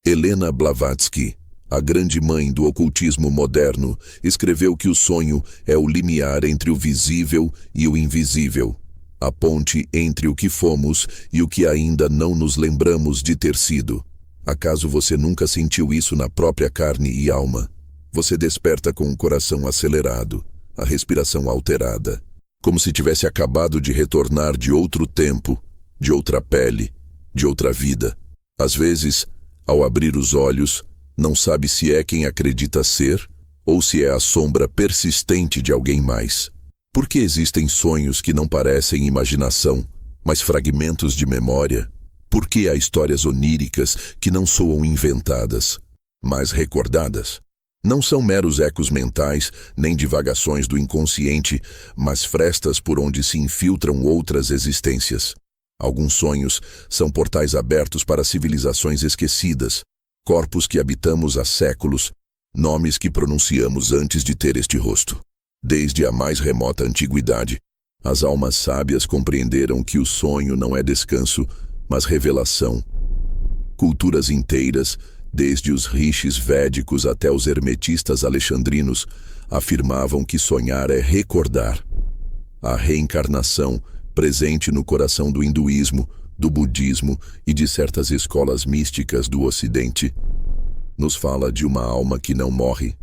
Helena Blavatsky, a grande mãe do ocultismo moderno, escreveu que o sonho é o limiar entre o visível e o invisível, a ponte entre o que fomos e o que ainda não nos lembramos de ter sido. Acaso você nunca sentiu isso na própria carne e alma? Você desperta com o coração acelerado, a respiração alterada, como se tivesse acabado de retornar de outro tempo, de outra pele, de outra vida. Às vezes, ao abrir os olhos, não sabe se é quem acredita ser ou se é a sombra persistente de alguém mais. Por que existem sonhos que não parecem imaginação, mas fragmentos de memória? Por que há histórias oníricas que não soam inventadas, mas recordadas? Não são meros ecos mentais, nem divagações do inconsciente, mas frestas por onde se infiltram outras existências. Alguns sonhos são portais abertos para civilizações esquecidas, corpos que habitamos há séculos, nomes que pronunciamos antes de ter este rosto. Desde a mais remota antiguidade, as almas sábias compreenderam que o sonho não é descanso, mas revelação. Culturas inteiras, desde os rishis védicos até os hermetistas alexandrinos, afirmavam que sonhar é recordar. A reencarnação, presente no coração do hinduísmo, do budismo e de certas escolas místicas do Ocidente, nos fala de uma alma que não morre,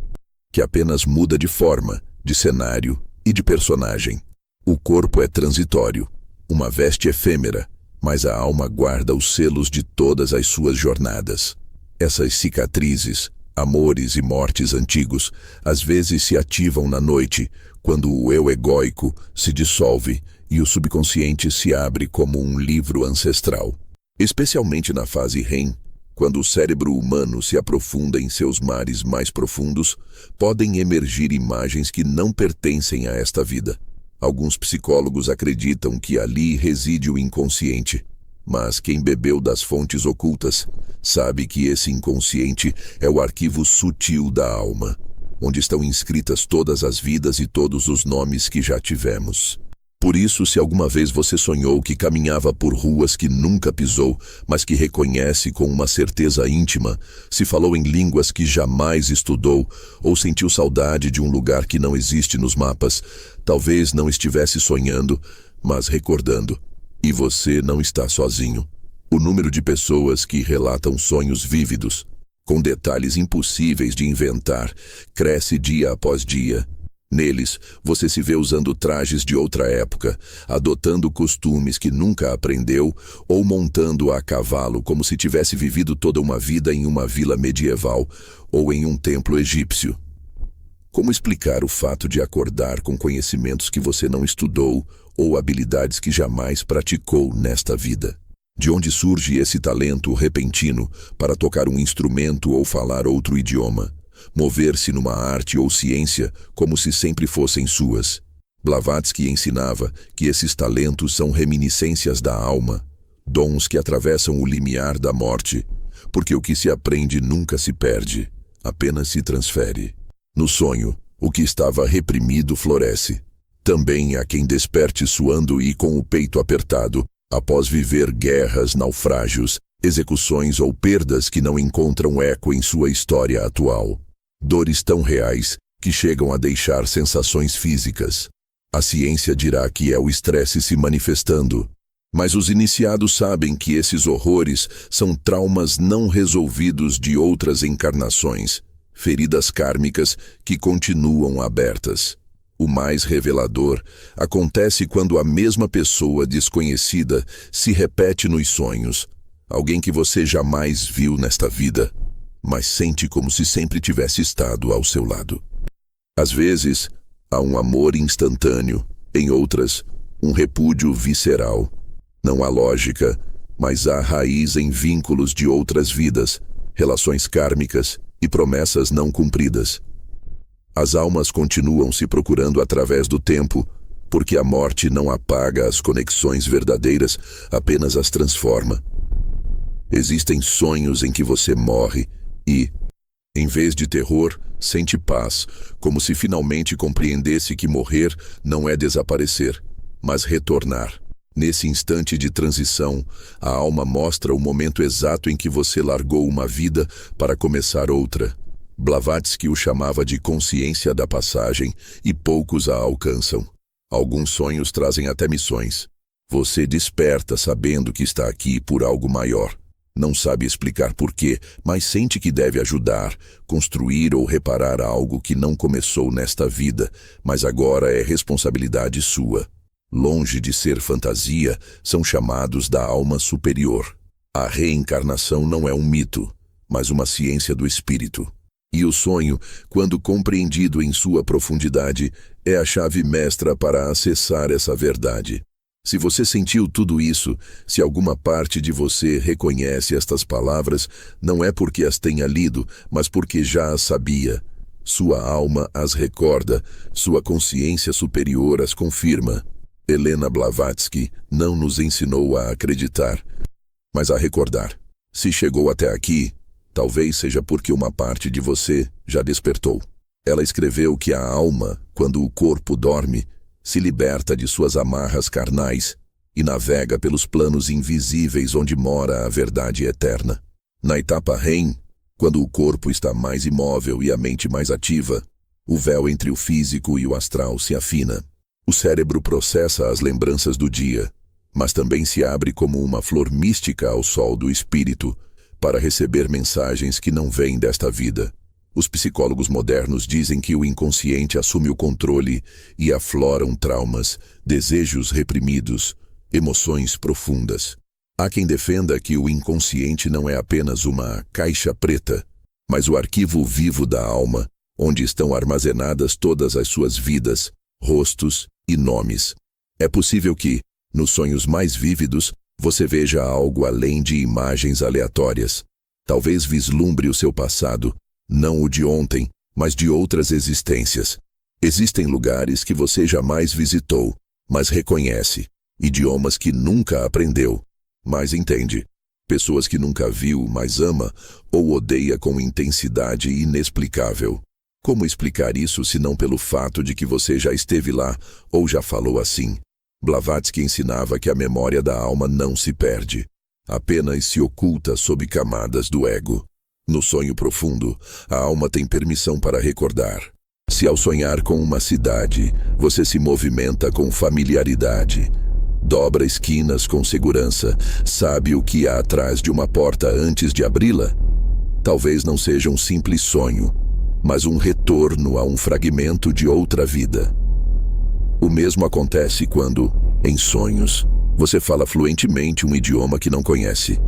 que apenas muda de forma, de cenário e de personagem. O corpo é transitório, uma veste efêmera, mas a alma guarda os selos de todas as suas jornadas. Essas cicatrizes, amores e mortes antigos, às vezes se ativam na noite, quando o eu egóico se dissolve e o subconsciente se abre como um livro ancestral. Especialmente na fase REM, quando o cérebro humano se aprofunda em seus mares mais profundos, podem emergir imagens que não pertencem a esta vida. Alguns psicólogos acreditam que ali reside o inconsciente, mas quem bebeu das fontes ocultas sabe que esse inconsciente é o arquivo sutil da alma, onde estão inscritas todas as vidas e todos os nomes que já tivemos. Por isso, se alguma vez você sonhou que caminhava por ruas que nunca pisou, mas que reconhece com uma certeza íntima, se falou em línguas que jamais estudou, ou sentiu saudade de um lugar que não existe nos mapas, talvez não estivesse sonhando, mas recordando. E você não está sozinho. O número de pessoas que relatam sonhos vívidos, com detalhes impossíveis de inventar, cresce dia após dia. Neles, você se vê usando trajes de outra época, adotando costumes que nunca aprendeu ou montando a cavalo como se tivesse vivido toda uma vida em uma vila medieval ou em um templo egípcio. Como explicar o fato de acordar com conhecimentos que você não estudou ou habilidades que jamais praticou nesta vida? De onde surge esse talento repentino para tocar um instrumento ou falar outro idioma? Mover-se numa arte ou ciência como se sempre fossem suas? Blavatsky ensinava que esses talentos são reminiscências da alma, dons que atravessam o limiar da morte, porque o que se aprende nunca se perde, apenas se transfere. No sonho, o que estava reprimido floresce. Também há quem desperte suando e com o peito apertado, após viver guerras, naufrágios, execuções ou perdas que não encontram eco em sua história atual. Dores tão reais que chegam a deixar sensações físicas. A ciência dirá que é o estresse se manifestando, mas os iniciados sabem que esses horrores são traumas não resolvidos de outras encarnações, feridas kármicas que continuam abertas. O mais revelador acontece quando a mesma pessoa desconhecida se repete nos sonhos, alguém que você jamais viu nesta vida, mas sente como se sempre tivesse estado ao seu lado. Às vezes, há um amor instantâneo, em outras, um repúdio visceral. Não há lógica, mas há raiz em vínculos de outras vidas, relações kármicas e promessas não cumpridas. As almas continuam se procurando através do tempo, porque a morte não apaga as conexões verdadeiras, apenas as transforma. Existem sonhos em que você morre e, em vez de terror, sente paz, como se finalmente compreendesse que morrer não é desaparecer, mas retornar. Nesse instante de transição, a alma mostra o momento exato em que você largou uma vida para começar outra. Blavatsky o chamava de consciência da passagem, e poucos a alcançam. Alguns sonhos trazem até missões. Você desperta sabendo que está aqui por algo maior. Não sabe explicar porquê, mas sente que deve ajudar, construir ou reparar algo que não começou nesta vida, mas agora é responsabilidade sua. Longe de ser fantasia, são chamados da alma superior. A reencarnação não é um mito, mas uma ciência do espírito. E o sonho, quando compreendido em sua profundidade, é a chave mestra para acessar essa verdade. Se você sentiu tudo isso, se alguma parte de você reconhece estas palavras, não é porque as tenha lido, mas porque já as sabia. Sua alma as recorda, sua consciência superior as confirma. Helena Blavatsky não nos ensinou a acreditar, mas a recordar. Se chegou até aqui, talvez seja porque uma parte de você já despertou. Ela escreveu que a alma, quando o corpo dorme, se liberta de suas amarras carnais e navega pelos planos invisíveis onde mora a verdade eterna. Na etapa REM, quando o corpo está mais imóvel e a mente mais ativa, o véu entre o físico e o astral se afina. O cérebro processa as lembranças do dia, mas também se abre como uma flor mística ao sol do espírito para receber mensagens que não vêm desta vida. Os psicólogos modernos dizem que o inconsciente assume o controle e afloram traumas, desejos reprimidos, emoções profundas. Há quem defenda que o inconsciente não é apenas uma caixa preta, mas o arquivo vivo da alma, onde estão armazenadas todas as suas vidas, rostos e nomes. É possível que, nos sonhos mais vívidos, você veja algo além de imagens aleatórias. Talvez vislumbre o seu passado, não o de ontem, mas de outras existências. Existem lugares que você jamais visitou, mas reconhece, idiomas que nunca aprendeu, mas entende, pessoas que nunca viu, mas ama ou odeia com intensidade inexplicável. Como explicar isso senão pelo fato de que você já esteve lá ou já falou assim? Blavatsky ensinava que a memória da alma não se perde, apenas se oculta sob camadas do ego. No sonho profundo, a alma tem permissão para recordar. Se ao sonhar com uma cidade, você se movimenta com familiaridade, dobra esquinas com segurança, sabe o que há atrás de uma porta antes de abri-la? Talvez não seja um simples sonho, mas um retorno a um fragmento de outra vida. O mesmo acontece quando, em sonhos, você fala fluentemente um idioma que não conhece.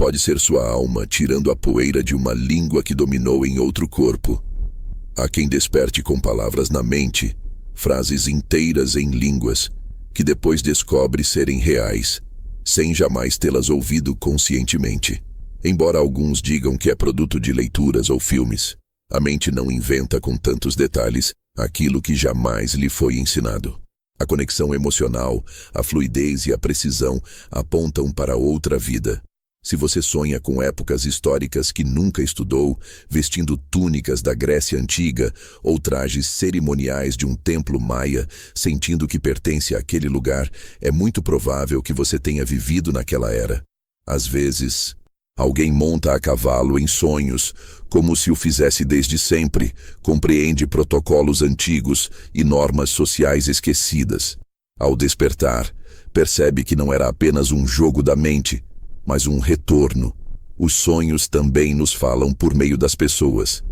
Pode ser sua alma tirando a poeira de uma língua que dominou em outro corpo. Há quem desperte com palavras na mente, frases inteiras em línguas, que depois descobre serem reais, sem jamais tê-las ouvido conscientemente. Embora alguns digam que é produto de leituras ou filmes, a mente não inventa com tantos detalhes aquilo que jamais lhe foi ensinado. A conexão emocional, a fluidez e a precisão apontam para outra vida. Se você sonha com épocas históricas que nunca estudou, vestindo túnicas da Grécia Antiga ou trajes cerimoniais de um templo maia, sentindo que pertence àquele lugar, é muito provável que você tenha vivido naquela era. Às vezes, alguém monta a cavalo em sonhos, como se o fizesse desde sempre, compreende protocolos antigos e normas sociais esquecidas. Ao despertar, percebe que não era apenas um jogo da mente, mas um retorno. Os sonhos também nos falam por meio das pessoas.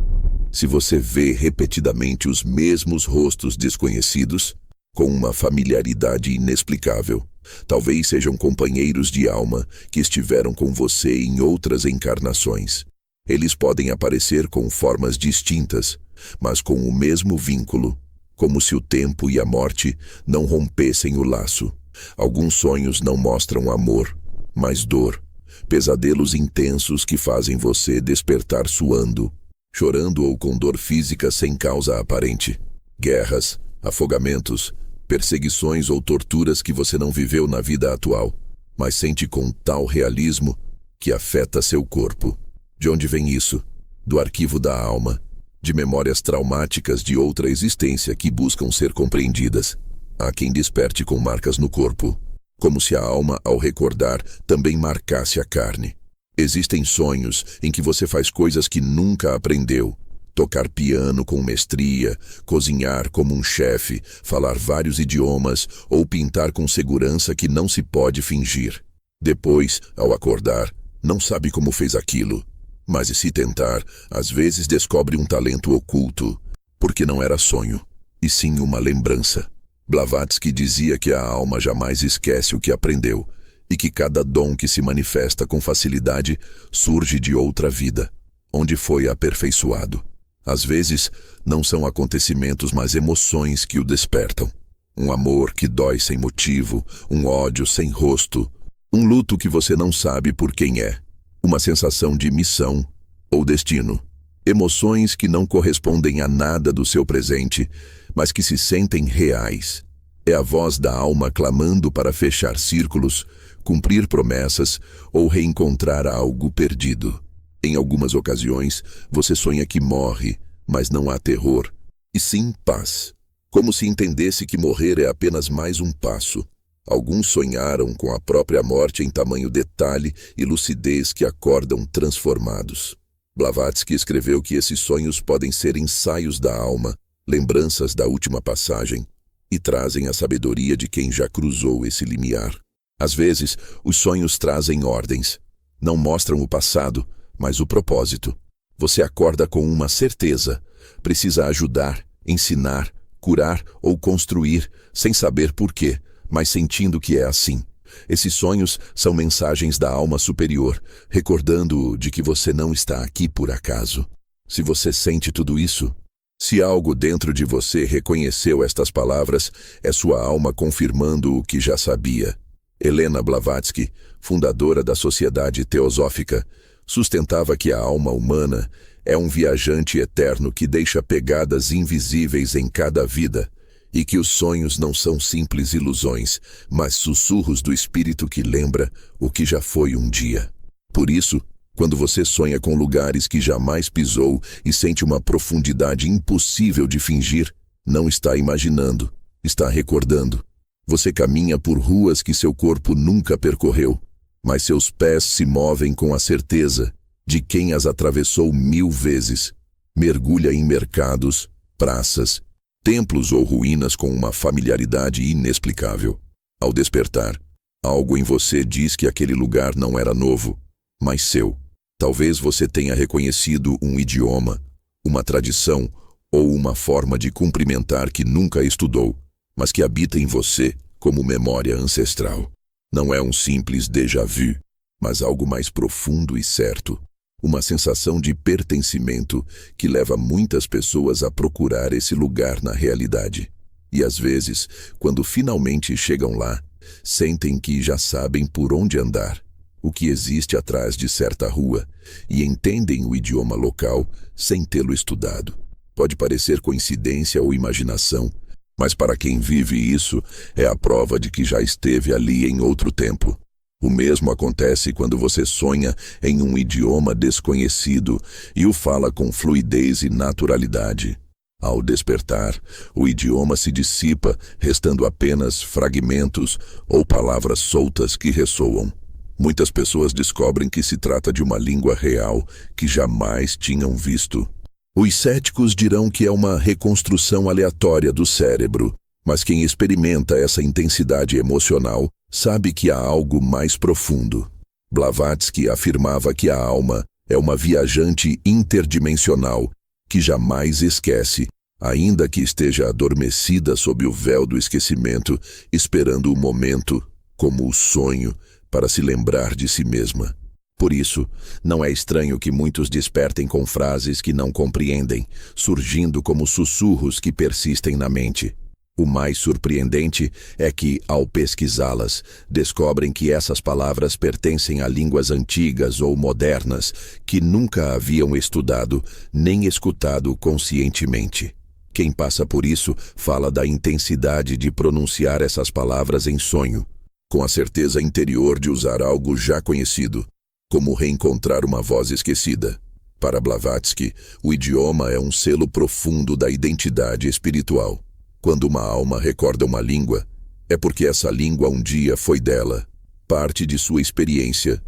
Se você vê repetidamente os mesmos rostos desconhecidos, com uma familiaridade inexplicável, talvez sejam companheiros de alma que estiveram com você em outras encarnações. Eles podem aparecer com formas distintas, mas com o mesmo vínculo, como se o tempo e a morte não rompessem o laço. Alguns sonhos não mostram amor, mas dor, pesadelos intensos que fazem você despertar suando, chorando ou com dor física sem causa aparente. Guerras, afogamentos, perseguições ou torturas que você não viveu na vida atual, mas sente com tal realismo que afeta seu corpo. De onde vem isso? Do arquivo da alma, de memórias traumáticas de outra existência que buscam ser compreendidas. Há quem desperte com marcas no corpo, como se a alma, ao recordar, também marcasse a carne. Existem sonhos em que você faz coisas que nunca aprendeu. Tocar piano com mestria, cozinhar como um chefe, falar vários idiomas ou pintar com segurança que não se pode fingir. Depois, ao acordar, não sabe como fez aquilo. Mas se tentar, às vezes descobre um talento oculto, porque não era sonho, e sim uma lembrança. Blavatsky dizia que a alma jamais esquece o que aprendeu, e que cada dom que se manifesta com facilidade surge de outra vida, onde foi aperfeiçoado. Às vezes, não são acontecimentos, mas emoções que o despertam. Um amor que dói sem motivo, um ódio sem rosto, um luto que você não sabe por quem é, uma sensação de missão ou destino. Emoções que não correspondem a nada do seu presente, mas que se sentem reais. É a voz da alma clamando para fechar círculos, cumprir promessas ou reencontrar algo perdido. Em algumas ocasiões, você sonha que morre, mas não há terror, e sim paz. Como se entendesse que morrer é apenas mais um passo. Alguns sonharam com a própria morte em tamanho detalhe e lucidez que acordam transformados. Blavatsky escreveu que esses sonhos podem ser ensaios da alma, lembranças da última passagem, e trazem a sabedoria de quem já cruzou esse limiar. Às vezes, os sonhos trazem ordens. Não mostram o passado, mas o propósito. Você acorda com uma certeza. Precisa ajudar, ensinar, curar ou construir, sem saber por quê, mas sentindo que é assim. Esses sonhos são mensagens da alma superior, recordando-o de que você não está aqui por acaso. Se você sente tudo isso, se algo dentro de você reconheceu estas palavras, é sua alma confirmando o que já sabia. Helena Blavatsky, fundadora da Sociedade Teosófica, sustentava que a alma humana é um viajante eterno que deixa pegadas invisíveis em cada vida, e que os sonhos não são simples ilusões, mas sussurros do espírito que lembra o que já foi um dia. Por isso, quando você sonha com lugares que jamais pisou e sente uma profundidade impossível de fingir, não está imaginando, está recordando. Você caminha por ruas que seu corpo nunca percorreu, mas seus pés se movem com a certeza de quem as atravessou 1000 vezes. Mergulha em mercados, praças, templos ou ruínas com uma familiaridade inexplicável. Ao despertar, algo em você diz que aquele lugar não era novo, mas seu. Talvez você tenha reconhecido um idioma, uma tradição ou uma forma de cumprimentar que nunca estudou, mas que habita em você como memória ancestral. Não é um simples déjà vu, mas algo mais profundo e certo. Uma sensação de pertencimento que leva muitas pessoas a procurar esse lugar na realidade. E às vezes, quando finalmente chegam lá, sentem que já sabem por onde andar, o que existe atrás de certa rua, e entendem o idioma local sem tê-lo estudado. Pode parecer coincidência ou imaginação, mas para quem vive isso, é a prova de que já esteve ali em outro tempo. O mesmo acontece quando você sonha em um idioma desconhecido e o fala com fluidez e naturalidade. Ao despertar, o idioma se dissipa, restando apenas fragmentos ou palavras soltas que ressoam. Muitas pessoas descobrem que se trata de uma língua real que jamais tinham visto. Os céticos dirão que é uma reconstrução aleatória do cérebro, mas quem experimenta essa intensidade emocional sabe que há algo mais profundo. Blavatsky afirmava que a alma é uma viajante interdimensional que jamais esquece, ainda que esteja adormecida sob o véu do esquecimento, esperando o momento, como o sonho, para se lembrar de si mesma. Por isso, não é estranho que muitos despertem com frases que não compreendem, surgindo como sussurros que persistem na mente. O mais surpreendente é que, ao pesquisá-las, descobrem que essas palavras pertencem a línguas antigas ou modernas que nunca haviam estudado nem escutado conscientemente. Quem passa por isso fala da intensidade de pronunciar essas palavras em sonho, com a certeza interior de usar algo já conhecido, como reencontrar uma voz esquecida. Para Blavatsky, o idioma é um selo profundo da identidade espiritual. Quando uma alma recorda uma língua, É porque essa língua um dia foi dela, parte de sua experiência,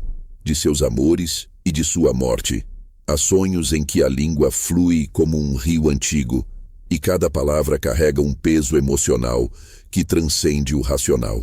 de seus amores e de sua morte. Há sonhos em que a língua flui como um rio antigo, e cada palavra carrega um peso emocional que transcende o racional.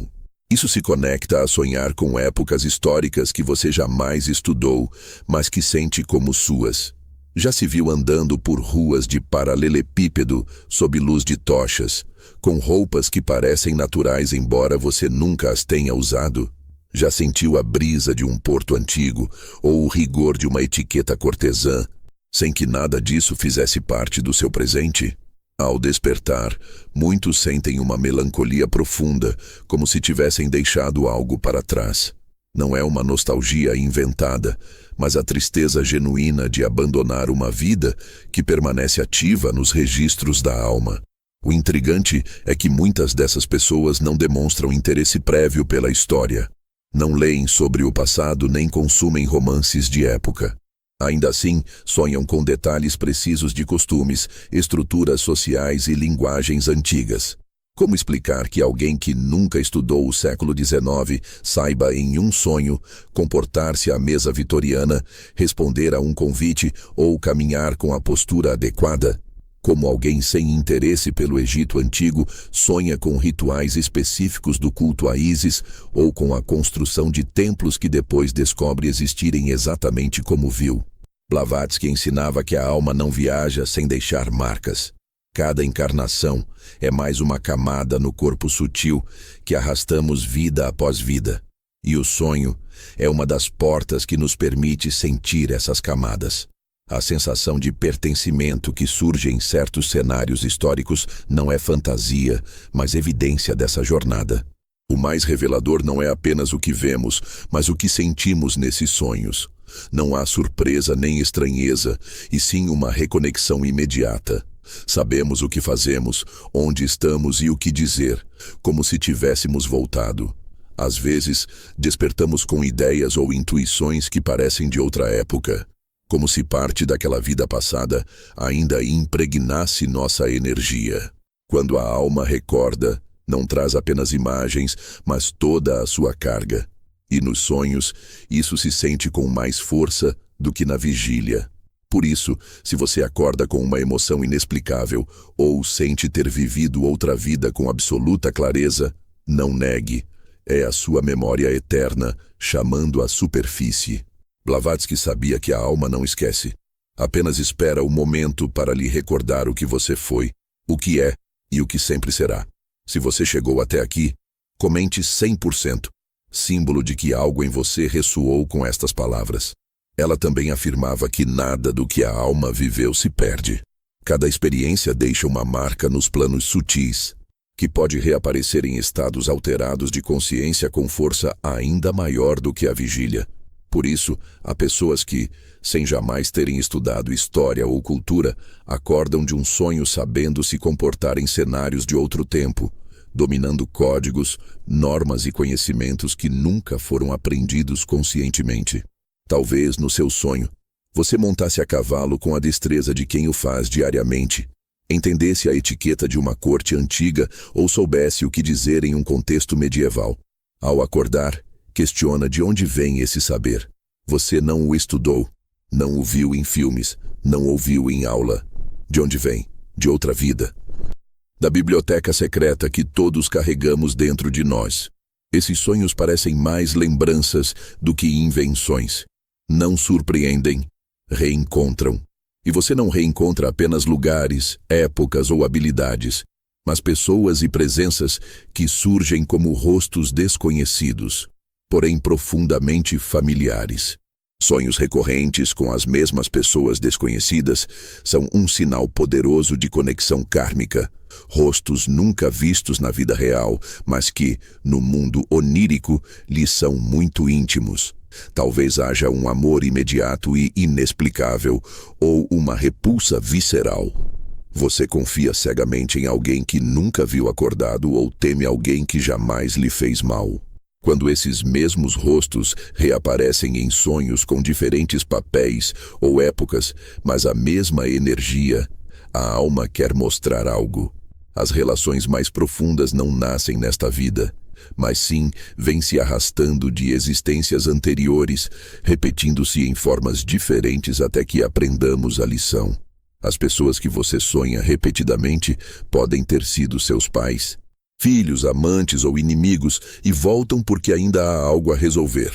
Isso se conecta a sonhar com épocas históricas que você jamais estudou, mas que sente como suas. Já se viu andando por ruas de paralelepípedo sob luz de tochas, com roupas que parecem naturais embora você nunca as tenha usado? Já sentiu a brisa de um porto antigo ou o rigor de uma etiqueta cortesã, sem que nada disso fizesse parte do seu presente? Ao despertar, muitos sentem uma melancolia profunda, como se tivessem deixado algo para trás. Não é uma nostalgia inventada, mas a tristeza genuína de abandonar uma vida que permanece ativa nos registros da alma. O intrigante é que muitas dessas pessoas não demonstram interesse prévio pela história. Não leem sobre o passado nem consumem romances de época. Ainda assim, sonham com detalhes precisos de costumes, estruturas sociais e linguagens antigas. Como explicar que alguém que nunca estudou o século XIX saiba em um sonho comportar-se à mesa vitoriana, responder a um convite ou caminhar com a postura adequada? Como alguém sem interesse pelo Egito Antigo sonha com rituais específicos do culto a Ísis ou com a construção de templos que depois descobre existirem exatamente como viu. Blavatsky ensinava que a alma não viaja sem deixar marcas. Cada encarnação é mais uma camada no corpo sutil que arrastamos vida após vida. E o sonho é uma das portas que nos permite sentir essas camadas. A sensação de pertencimento que surge em certos cenários históricos não é fantasia, mas evidência dessa jornada. O mais revelador não é apenas o que vemos, mas o que sentimos nesses sonhos. Não há surpresa nem estranheza, e sim uma reconexão imediata. Sabemos o que fazemos, onde estamos e o que dizer, como se tivéssemos voltado. Às vezes, despertamos com ideias ou intuições que parecem de outra época, como se parte daquela vida passada ainda impregnasse nossa energia. Quando a alma recorda, não traz apenas imagens, mas toda a sua carga. E nos sonhos, isso se sente com mais força do que na vigília. Por isso, se você acorda com uma emoção inexplicável ou sente ter vivido outra vida com absoluta clareza, não negue. É a sua memória eterna chamando à superfície. Blavatsky sabia que a alma não esquece. Apenas espera o momento para lhe recordar o que você foi, o que é e o que sempre será. Se você chegou até aqui, comente 100%, símbolo de que algo em você ressoou com estas palavras. Ela também afirmava que nada do que a alma viveu se perde. Cada experiência deixa uma marca nos planos sutis, que pode reaparecer em estados alterados de consciência com força ainda maior do que a vigília. Por isso, há pessoas que, sem jamais terem estudado história ou cultura, acordam de um sonho sabendo se comportar em cenários de outro tempo, dominando códigos, normas e conhecimentos que nunca foram aprendidos conscientemente. Talvez, no seu sonho, você montasse a cavalo com a destreza de quem o faz diariamente, entendesse a etiqueta de uma corte antiga ou soubesse o que dizer em um contexto medieval. Ao acordar, questiona de onde vem esse saber. Você não o estudou, não o viu em filmes, não ouviu em aula. De onde vem? De outra vida. Da biblioteca secreta que todos carregamos dentro de nós. Esses sonhos parecem mais lembranças do que invenções. Não surpreendem, reencontram. E você não reencontra apenas lugares, épocas ou habilidades, mas pessoas e presenças que surgem como rostos desconhecidos, porém profundamente familiares. Sonhos recorrentes com as mesmas pessoas desconhecidas são um sinal poderoso de conexão kármica. Rostos nunca vistos na vida real, mas que, no mundo onírico, lhes são muito íntimos. Talvez haja um amor imediato e inexplicável, ou uma repulsa visceral. Você confia cegamente em alguém que nunca viu acordado ou teme alguém que jamais lhe fez mal. Quando esses mesmos rostos reaparecem em sonhos com diferentes papéis ou épocas, mas a mesma energia, a alma quer mostrar algo. As relações mais profundas não nascem nesta vida, mas sim vêm se arrastando de existências anteriores, repetindo-se em formas diferentes até que aprendamos a lição. As pessoas que você sonha repetidamente podem ter sido seus pais, filhos, amantes ou inimigos e voltam porque ainda há algo a resolver.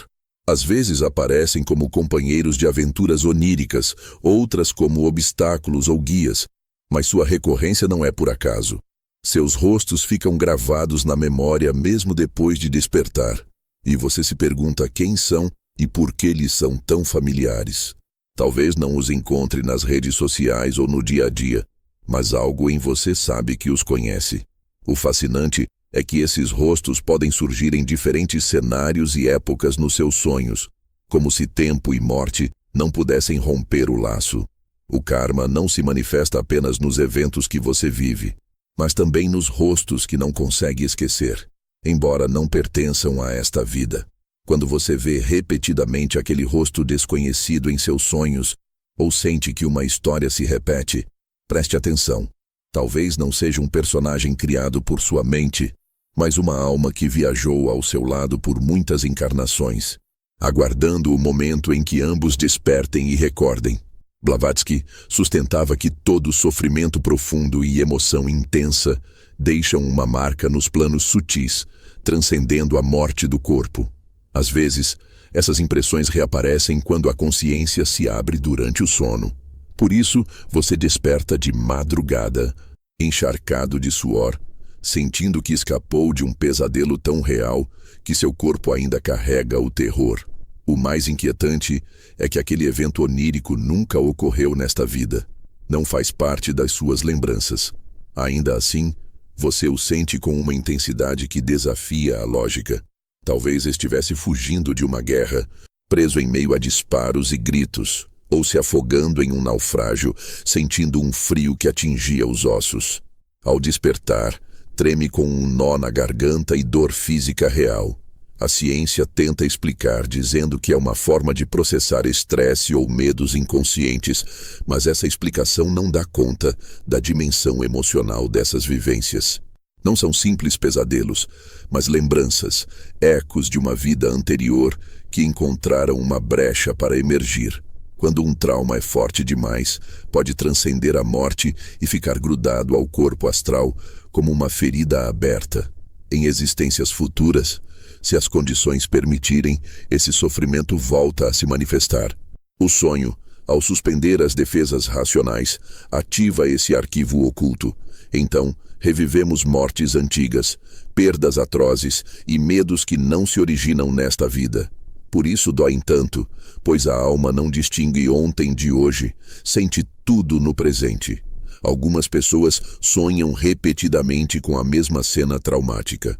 Às vezes aparecem como companheiros de aventuras oníricas, outras como obstáculos ou guias, mas sua recorrência não é por acaso. Seus rostos ficam gravados na memória mesmo depois de despertar, e você se pergunta quem são e por que lhes são tão familiares. Talvez não os encontre nas redes sociais ou no dia a dia, mas algo em você sabe que os conhece. O fascinante é que esses rostos podem surgir em diferentes cenários e épocas nos seus sonhos, como se tempo e morte não pudessem romper o laço. O karma não se manifesta apenas nos eventos que você vive, mas também nos rostos que não consegue esquecer, embora não pertençam a esta vida. Quando você vê repetidamente aquele rosto desconhecido em seus sonhos, ou sente que uma história se repete, preste atenção. Talvez não seja um personagem criado por sua mente, mas uma alma que viajou ao seu lado por muitas encarnações, aguardando o momento em que ambos despertem e recordem. Blavatsky sustentava que todo sofrimento profundo e emoção intensa deixam uma marca nos planos sutis, transcendendo a morte do corpo. Às vezes, essas impressões reaparecem quando a consciência se abre durante o sono. Por isso, você desperta de madrugada, encharcado de suor, sentindo que escapou de um pesadelo tão real que seu corpo ainda carrega o terror. O mais inquietante é que aquele evento onírico nunca ocorreu nesta vida. Não faz parte das suas lembranças. Ainda assim, você o sente com uma intensidade que desafia a lógica. Talvez estivesse fugindo de uma guerra, preso em meio a disparos e gritos, ou se afogando em um naufrágio, sentindo um frio que atingia os ossos. Ao despertar, treme com um nó na garganta e dor física real. A ciência tenta explicar, dizendo que é uma forma de processar estresse ou medos inconscientes, mas essa explicação não dá conta da dimensão emocional dessas vivências. Não são simples pesadelos, mas lembranças, ecos de uma vida anterior que encontraram uma brecha para emergir. Quando um trauma é forte demais, pode transcender a morte e ficar grudado ao corpo astral como uma ferida aberta. Em existências futuras, se as condições permitirem, esse sofrimento volta a se manifestar. O sonho, ao suspender as defesas racionais, ativa esse arquivo oculto. Então, revivemos mortes antigas, perdas atrozes e medos que não se originam nesta vida. Por isso doem tanto, pois a alma não distingue ontem de hoje, sente tudo no presente. Algumas pessoas sonham repetidamente com a mesma cena traumática.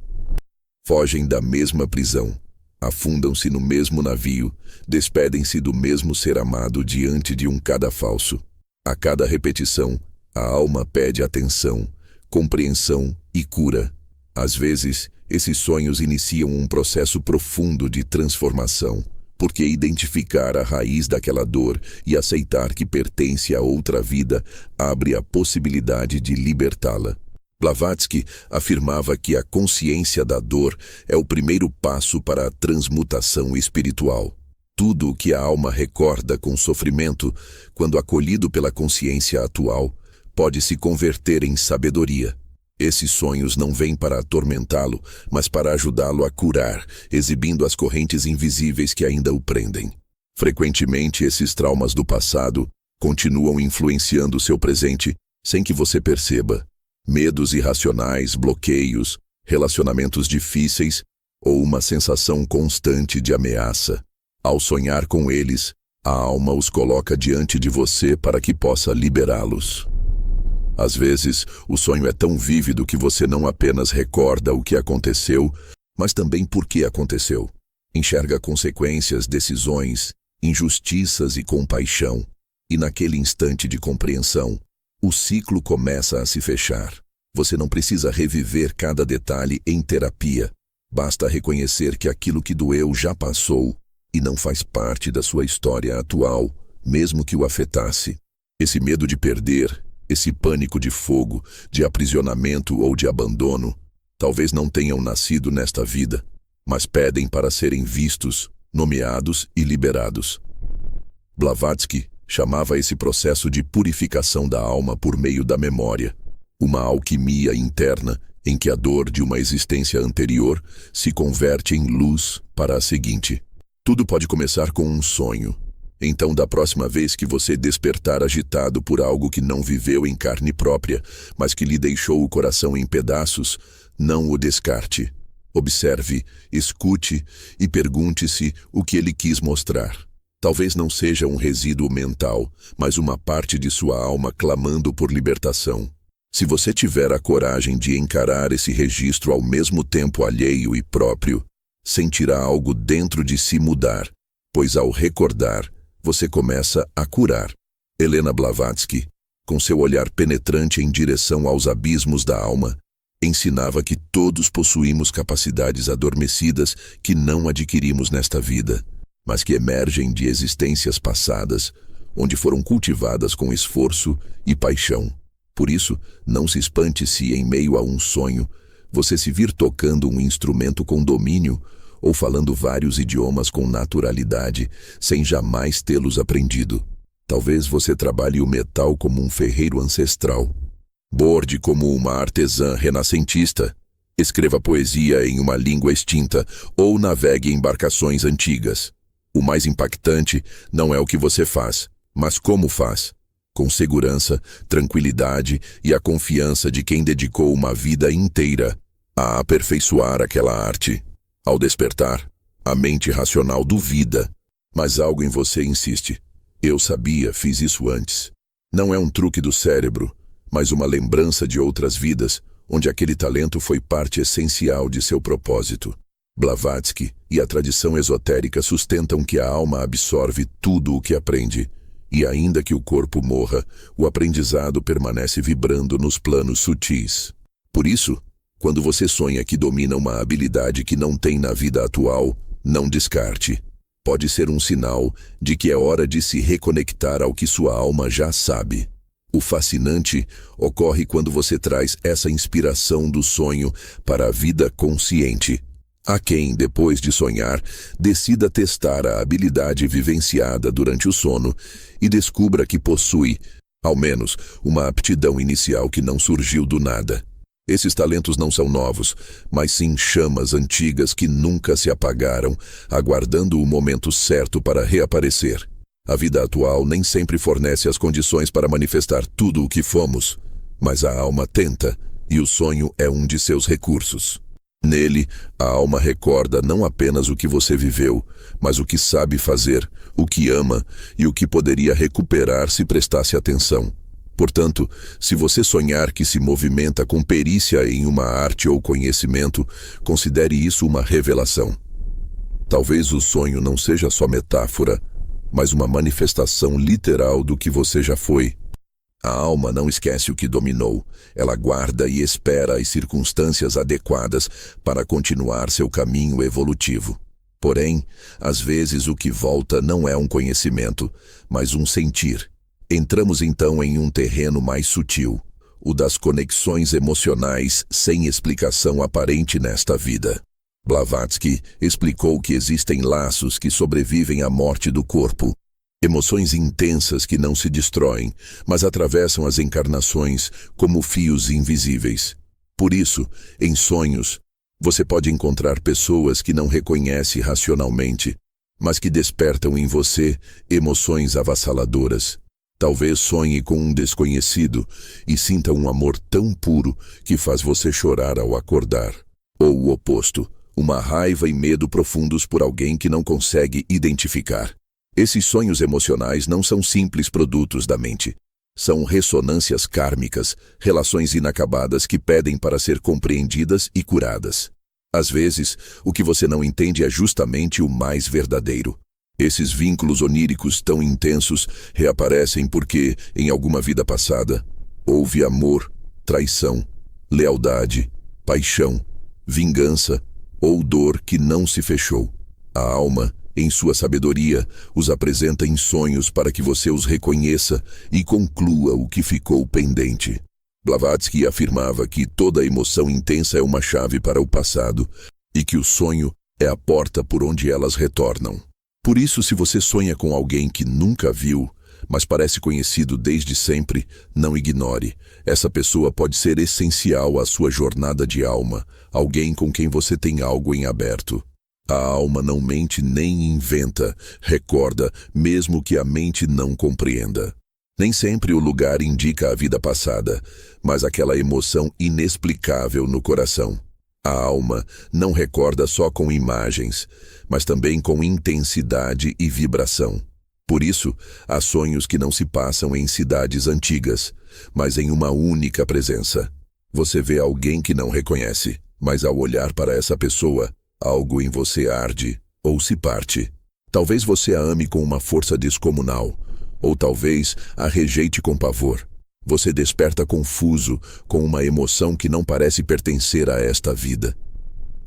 Fogem da mesma prisão, afundam-se no mesmo navio, despedem-se do mesmo ser amado diante de um cadafalso. A cada repetição, a alma pede atenção, compreensão e cura. Às vezes, esses sonhos iniciam um processo profundo de transformação, porque identificar a raiz daquela dor e aceitar que pertence a outra vida abre a possibilidade de libertá-la. Blavatsky afirmava que a consciência da dor é o primeiro passo para a transmutação espiritual. Tudo o que a alma recorda com sofrimento, quando acolhido pela consciência atual, pode se converter em sabedoria. Esses sonhos não vêm para atormentá-lo, mas para ajudá-lo a curar, exibindo as correntes invisíveis que ainda o prendem. Frequentemente, esses traumas do passado continuam influenciando seu presente sem que você perceba. Medos irracionais, bloqueios, relacionamentos difíceis ou uma sensação constante de ameaça. Ao sonhar com eles, a alma os coloca diante de você para que possa liberá-los. Às vezes, o sonho é tão vívido que você não apenas recorda o que aconteceu, mas também por que aconteceu. Enxerga consequências, decisões, injustiças e compaixão. E naquele instante de compreensão, o ciclo começa a se fechar. Você não precisa reviver cada detalhe em terapia. Basta reconhecer que aquilo que doeu já passou e não faz parte da sua história atual, mesmo que o afetasse. Esse medo de perder, Esse pânico de fogo, de aprisionamento ou de abandono, talvez não tenham nascido nesta vida, mas pedem para serem vistos, nomeados e liberados. Blavatsky chamava esse processo de purificação da alma por meio da memória, uma alquimia interna em que a dor de uma existência anterior se converte em luz para a seguinte. Tudo pode começar com um sonho. Então, da próxima vez que você despertar agitado por algo que não viveu em carne própria, mas que lhe deixou o coração em pedaços, não o descarte. Observe, escute e pergunte-se o que ele quis mostrar. Talvez não seja um resíduo mental, mas uma parte de sua alma clamando por libertação. Se você tiver a coragem de encarar esse registro ao mesmo tempo alheio e próprio, sentirá algo dentro de si mudar, pois ao recordar, você começa a curar. Helena Blavatsky, com seu olhar penetrante em direção aos abismos da alma, ensinava que todos possuímos capacidades adormecidas que não adquirimos nesta vida, mas que emergem de existências passadas, onde foram cultivadas com esforço e paixão. Por isso, não se espante se, em meio a um sonho, você se vir tocando um instrumento com domínio ou falando vários idiomas com naturalidade, sem jamais tê-los aprendido. Talvez você trabalhe o metal como um ferreiro ancestral, borde como uma artesã renascentista, escreva poesia em uma língua extinta ou navegue em embarcações antigas. O mais impactante não é o que você faz, mas como faz. Com segurança, tranquilidade e a confiança de quem dedicou uma vida inteira a aperfeiçoar aquela arte. Ao despertar, a mente racional duvida, mas algo em você insiste. Eu sabia, fiz isso antes. Não é um truque do cérebro, mas uma lembrança de outras vidas, onde aquele talento foi parte essencial de seu propósito. Blavatsky e a tradição esotérica sustentam que a alma absorve tudo o que aprende, e ainda que o corpo morra, o aprendizado permanece vibrando nos planos sutis. Por isso, quando você sonha que domina uma habilidade que não tem na vida atual, não descarte. Pode ser um sinal de que é hora de se reconectar ao que sua alma já sabe. O fascinante ocorre quando você traz essa inspiração do sonho para a vida consciente. Há quem, depois de sonhar, decida testar a habilidade vivenciada durante o sono e descubra que possui, ao menos, uma aptidão inicial que não surgiu do nada. Esses talentos não são novos, mas sim chamas antigas que nunca se apagaram, aguardando o momento certo para reaparecer. A vida atual nem sempre fornece as condições para manifestar tudo o que fomos, mas a alma tenta, e o sonho é um de seus recursos. Nele, a alma recorda não apenas o que você viveu, mas o que sabe fazer, o que ama e o que poderia recuperar se prestasse atenção. Portanto, se você sonhar que se movimenta com perícia em uma arte ou conhecimento, considere isso uma revelação. Talvez o sonho não seja só metáfora, mas uma manifestação literal do que você já foi. A alma não esquece o que dominou, ela guarda e espera as circunstâncias adequadas para continuar seu caminho evolutivo. Porém, às vezes o que volta não é um conhecimento, mas um sentir. Entramos então em um terreno mais sutil, o das conexões emocionais sem explicação aparente nesta vida. Blavatsky explicou que existem laços que sobrevivem à morte do corpo, emoções intensas que não se destroem, mas atravessam as encarnações como fios invisíveis. Por isso, em sonhos, você pode encontrar pessoas que não reconhece racionalmente, mas que despertam em você emoções avassaladoras. Talvez sonhe com um desconhecido e sinta um amor tão puro que faz você chorar ao acordar. Ou o oposto, uma raiva e medo profundos por alguém que não consegue identificar. Esses sonhos emocionais não são simples produtos da mente. São ressonâncias kármicas, relações inacabadas que pedem para ser compreendidas e curadas. Às vezes, o que você não entende é justamente o mais verdadeiro. Esses vínculos oníricos tão intensos reaparecem porque, em alguma vida passada, houve amor, traição, lealdade, paixão, vingança ou dor que não se fechou. A alma, em sua sabedoria, os apresenta em sonhos para que você os reconheça e conclua o que ficou pendente. Blavatsky afirmava que toda emoção intensa é uma chave para o passado e que o sonho é a porta por onde elas retornam. Por isso, se você sonha com alguém que nunca viu, mas parece conhecido desde sempre, não ignore. Essa pessoa pode ser essencial à sua jornada de alma, alguém com quem você tem algo em aberto. A alma não mente nem inventa, recorda, mesmo que a mente não compreenda. Nem sempre o lugar indica a vida passada, mas aquela emoção inexplicável no coração. A alma não recorda só com imagens, mas também com intensidade e vibração. Por isso, há sonhos que não se passam em cidades antigas, mas em uma única presença. Você vê alguém que não reconhece, mas ao olhar para essa pessoa, algo em você arde ou se parte. Talvez você a ame com uma força descomunal, ou talvez a rejeite com pavor. Você desperta confuso, com uma emoção que não parece pertencer a esta vida.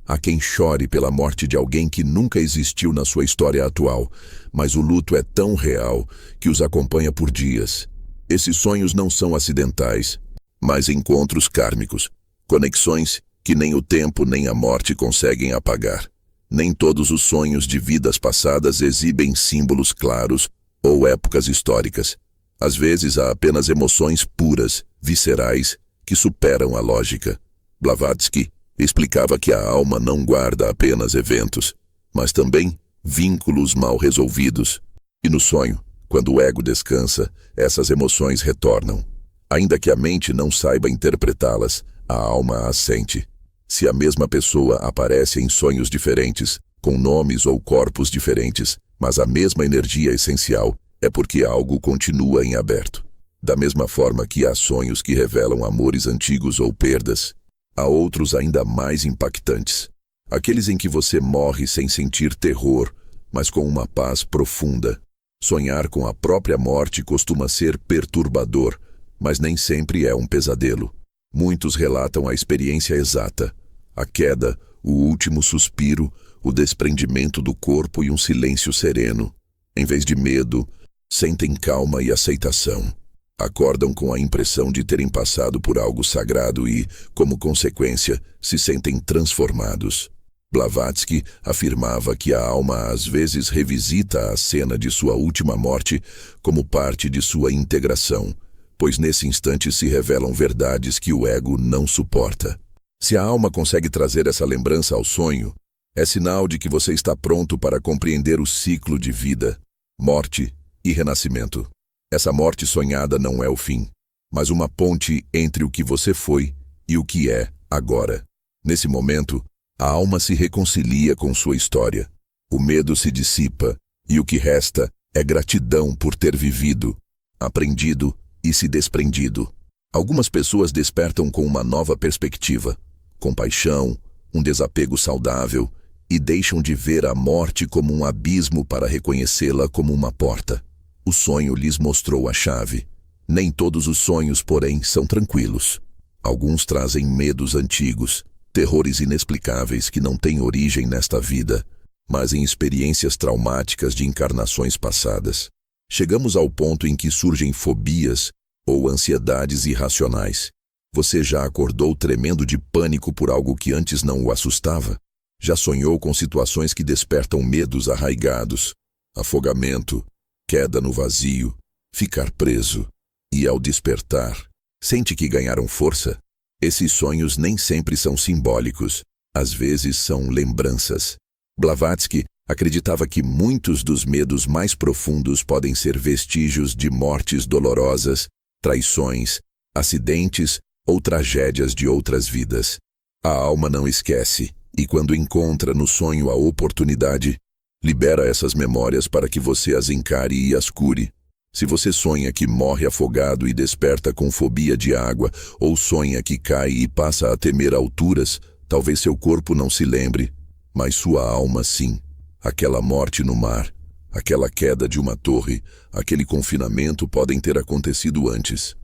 Há quem chore pela morte de alguém que nunca existiu na sua história atual, mas o luto é tão real que os acompanha por dias. Esses sonhos não são acidentais, mas encontros kármicos, conexões que nem o tempo nem a morte conseguem apagar. Nem todos os sonhos de vidas passadas exibem símbolos claros ou épocas históricas. Às vezes há apenas emoções puras, viscerais, que superam a lógica. Blavatsky explicava que a alma não guarda apenas eventos, mas também vínculos mal resolvidos. E no sonho, quando o ego descansa, essas emoções retornam. Ainda que a mente não saiba interpretá-las, a alma as sente. Se a mesma pessoa aparece em sonhos diferentes, com nomes ou corpos diferentes, mas a mesma energia essencial, é porque algo continua em aberto. Da mesma forma que há sonhos que revelam amores antigos ou perdas, há outros ainda mais impactantes. Aqueles em que você morre sem sentir terror, mas com uma paz profunda. Sonhar com a própria morte costuma ser perturbador, mas nem sempre é um pesadelo. Muitos relatam a experiência exata, a queda, o último suspiro, o desprendimento do corpo e um silêncio sereno. Em vez de medo, sentem calma e aceitação. Acordam com a impressão de terem passado por algo sagrado e, como consequência, se sentem transformados. Blavatsky afirmava que a alma às vezes revisita a cena de sua última morte como parte de sua integração, pois nesse instante se revelam verdades que o ego não suporta. Se a alma consegue trazer essa lembrança ao sonho, é sinal de que você está pronto para compreender o ciclo de vida, morte e renascimento. Essa morte sonhada não é o fim, mas uma ponte entre o que você foi e o que é agora. Nesse momento, a alma se reconcilia com sua história. O medo se dissipa e o que resta é gratidão por ter vivido, aprendido e se desprendido. Algumas pessoas despertam com uma nova perspectiva, compaixão, um desapego saudável e deixam de ver a morte como um abismo para reconhecê-la como uma porta. O sonho lhes mostrou a chave. Nem todos os sonhos, porém, são tranquilos. Alguns trazem medos antigos, terrores inexplicáveis que não têm origem nesta vida, mas em experiências traumáticas de encarnações passadas. Chegamos ao ponto em que surgem fobias ou ansiedades irracionais. Você já acordou tremendo de pânico por algo que antes não o assustava? Já sonhou com situações que despertam medos arraigados, afogamento, queda no vazio, ficar preso, e ao despertar, sente que ganharam força? Esses sonhos nem sempre são simbólicos, às vezes são lembranças. Blavatsky acreditava que muitos dos medos mais profundos podem ser vestígios de mortes dolorosas, traições, acidentes ou tragédias de outras vidas. A alma não esquece, e quando encontra no sonho a oportunidade, libera essas memórias para que você as encare e as cure. Se você sonha que morre afogado e desperta com fobia de água, ou sonha que cai e passa a temer alturas, talvez seu corpo não se lembre, mas sua alma sim. Aquela morte no mar, aquela queda de uma torre, aquele confinamento podem ter acontecido antes.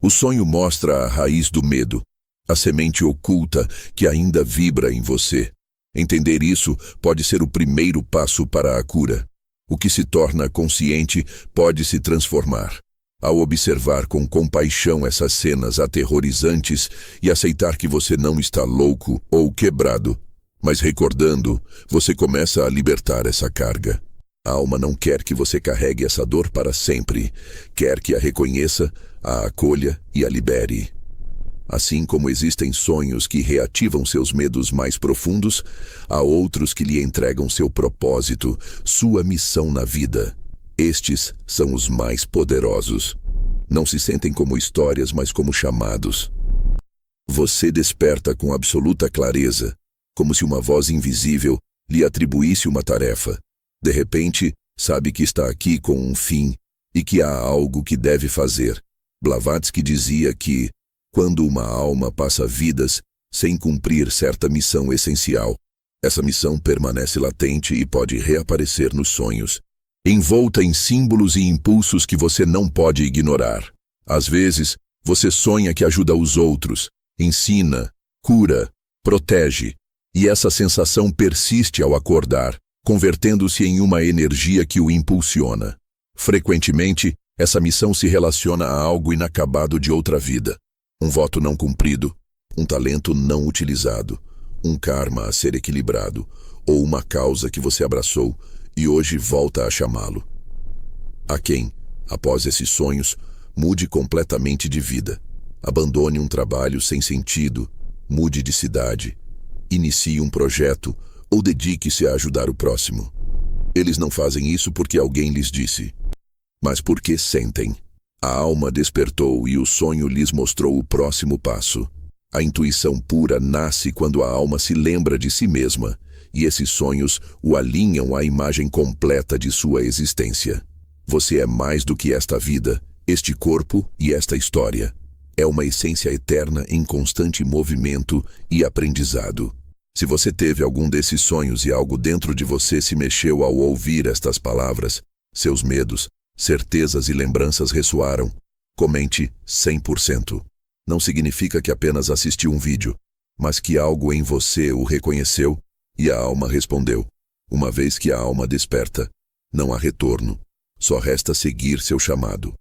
O sonho mostra a raiz do medo, a semente oculta que ainda vibra em você. Entender isso pode ser o primeiro passo para a cura. O que se torna consciente pode se transformar. Ao observar com compaixão essas cenas aterrorizantes e aceitar que você não está louco ou quebrado, mas recordando, você começa a libertar essa carga. A alma não quer que você carregue essa dor para sempre. Quer que a reconheça, a acolha e a libere. Assim como existem sonhos que reativam seus medos mais profundos, há outros que lhe entregam seu propósito, sua missão na vida. Estes são os mais poderosos. Não se sentem como histórias, mas como chamados. Você desperta com absoluta clareza, como se uma voz invisível lhe atribuísse uma tarefa. De repente, sabe que está aqui com um fim e que há algo que deve fazer. Blavatsky dizia que, quando uma alma passa vidas sem cumprir certa missão essencial, essa missão permanece latente e pode reaparecer nos sonhos, envolta em símbolos e impulsos que você não pode ignorar. Às vezes, você sonha que ajuda os outros, ensina, cura, protege, e essa sensação persiste ao acordar, convertendo-se em uma energia que o impulsiona. Frequentemente, essa missão se relaciona a algo inacabado de outra vida. Um voto não cumprido, um talento não utilizado, um karma a ser equilibrado, ou uma causa que você abraçou e hoje volta a chamá-lo. Há quem, após esses sonhos, mude completamente de vida, abandone um trabalho sem sentido, mude de cidade, inicie um projeto ou dedique-se a ajudar o próximo. Eles não fazem isso porque alguém lhes disse, mas porque sentem. A alma despertou e o sonho lhes mostrou o próximo passo. A intuição pura nasce quando a alma se lembra de si mesma, e esses sonhos o alinham à imagem completa de sua existência. Você é mais do que esta vida, este corpo e esta história. É uma essência eterna em constante movimento e aprendizado. Se você teve algum desses sonhos e algo dentro de você se mexeu ao ouvir estas palavras, seus medos, certezas e lembranças ressoaram, comente 100%. Não significa que apenas assistiu um vídeo, mas que algo em você o reconheceu e a alma respondeu. Uma vez que a alma desperta, não há retorno, só resta seguir seu chamado.